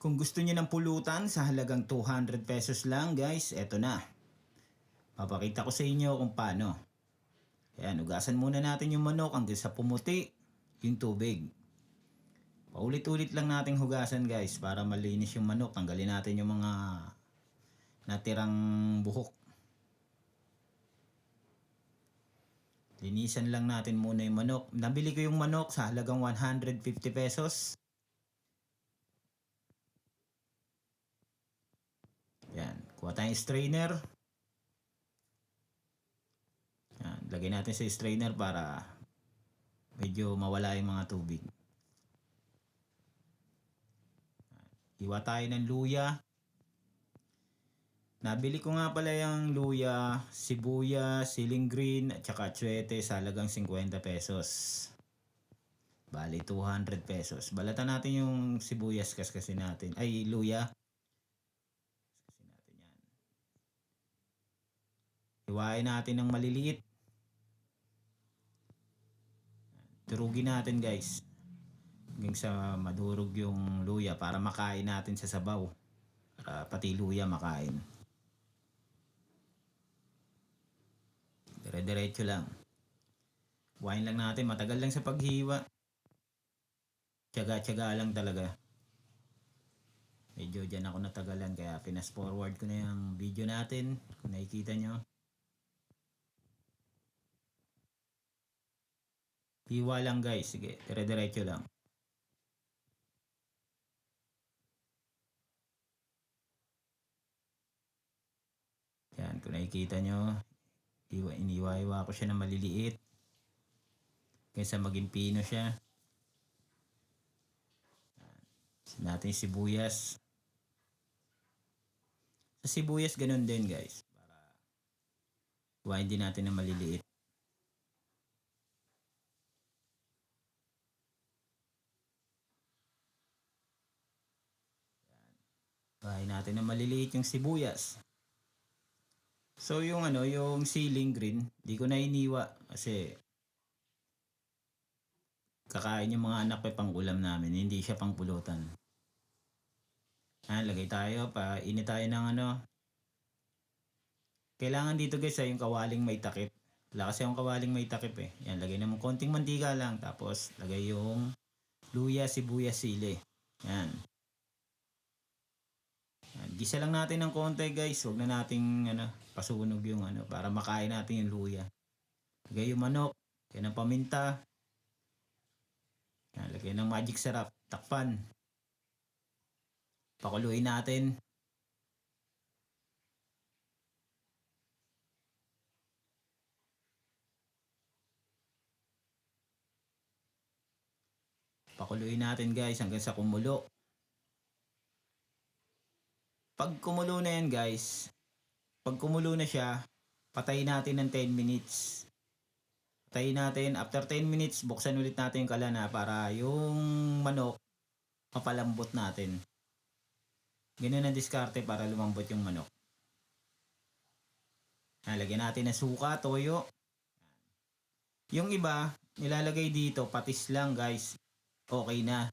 Kung gusto niyo ng pulutan sa halagang 200 pesos lang guys, eto na. Papakita ko sa inyo kung paano. Ayan, ugasan muna natin yung manok hanggang sa pumuti yung tubig. Paulit-ulit lang nating hugasan guys para malinis yung manok. Tanggalin natin yung mga natirang buhok. Linisan lang natin muna yung manok. Nabili ko yung manok sa halagang 150 pesos. Yan, kuha tayong strainer. Yan, lagay natin sa strainer para medyo mawala yung mga tubig. Hiwa tayo ng luya. Nabili ko nga pala yung luya, sibuyas, siling green at saka atsuete sa halagang 50 pesos. Bali 200 pesos. Balatan natin yung sibuyas kasi natin. Ay, luya. Kasi natin yan. Hiwain natin ng maliliit. Durugin natin guys. Hanggang sa madurog yung luya para makain natin sa sabaw. Para pati luya makain. Dire-diretso lang. Hiwain lang natin. Matagal lang sa paghiwa. Tiyaga-tiyaga lang talaga. Medyo dyan ako natagalan kaya pinas forward ko na yung video natin. Kung nakikita nyo. Hiwa lang guys. Sige, dire-diretso lang. Yan, kung nakikita nyo. Iniwa-iwa ko siya na maliliit. Kaysa maging pino siya. Natin sibuyas. Sa sibuyas ganun din guys. Para iwain din natin na maliliit. Iwain natin na maliliit yung sibuyas. So yung yung siling green, di ko na iniwa kasi kakain yung mga anak ko pang ulam namin, hindi siya pang pulutan. Lagay tayo, painit tayo ng Kailangan dito guys yung kawaling may takip. Wala kasi yung kawaling may takip eh. Yan, lagay naman konting mantika lang, tapos lagay yung luya, sibuyas, sili. Yan. Gisa lang natin ng konti guys. Huwag na nating pasunog yung para makain natin yung luya. Lagay yung manok. Lagay ng paminta. Lagay ng magic sarap. Takpan. Pakuluin natin. Pakuluin natin guys hanggang sa kumulo. Pag kumulo na yan guys, pag kumulo na siya, patayin natin ng 10 minutes. Patayin natin, after 10 minutes, buksan ulit natin yung kalana para yung manok mapalambot natin. Ganun ang diskarte para lumambot yung manok. Lagyan natin ng suka, toyo. Yung iba, nilalagay dito, patis lang guys. Okay na.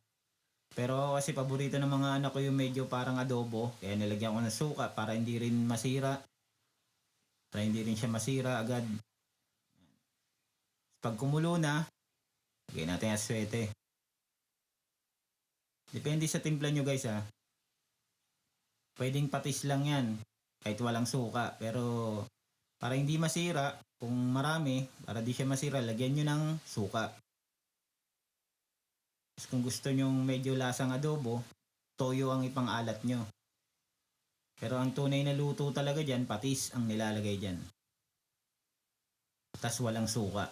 Pero kasi paborito ng mga anak ko yung medyo parang adobo. Kaya nilagyan ko ng suka para hindi rin masira. Para hindi rin siya masira agad. Pag kumulo na, lagyan natin ang aswete. Depende sa timpla nyo guys ha. Pwedeng patis lang yan. Kahit walang suka. Pero para hindi masira, kung marami, para di siya masira, lagyan nyo ng suka. Kung gusto nyong medyo lasang adobo, toyo ang ipang-alat nyo. Pero ang tunay na luto talaga dyan, patis ang nilalagay dyan. Tas walang suka.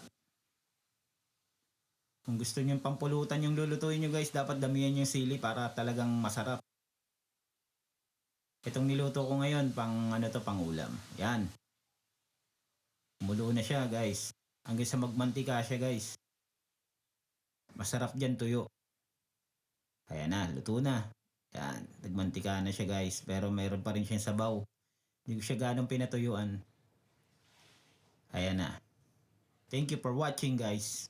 Kung gusto nyong pampulutan yung lulutuin nyo guys, dapat damihan yung sili para talagang masarap. Itong niluto ko ngayon, pang pang ulam. Yan. Kumulo na siya guys. Hanggang sa magmantika siya guys. Masarap dyan tuyo. Ayan na, luto na. Yan, nagmantika na siya guys. Pero mayroon pa rin siyang sabaw. Hindi ko siya ganong pinatuyuan. Ayan na. Thank you for watching guys.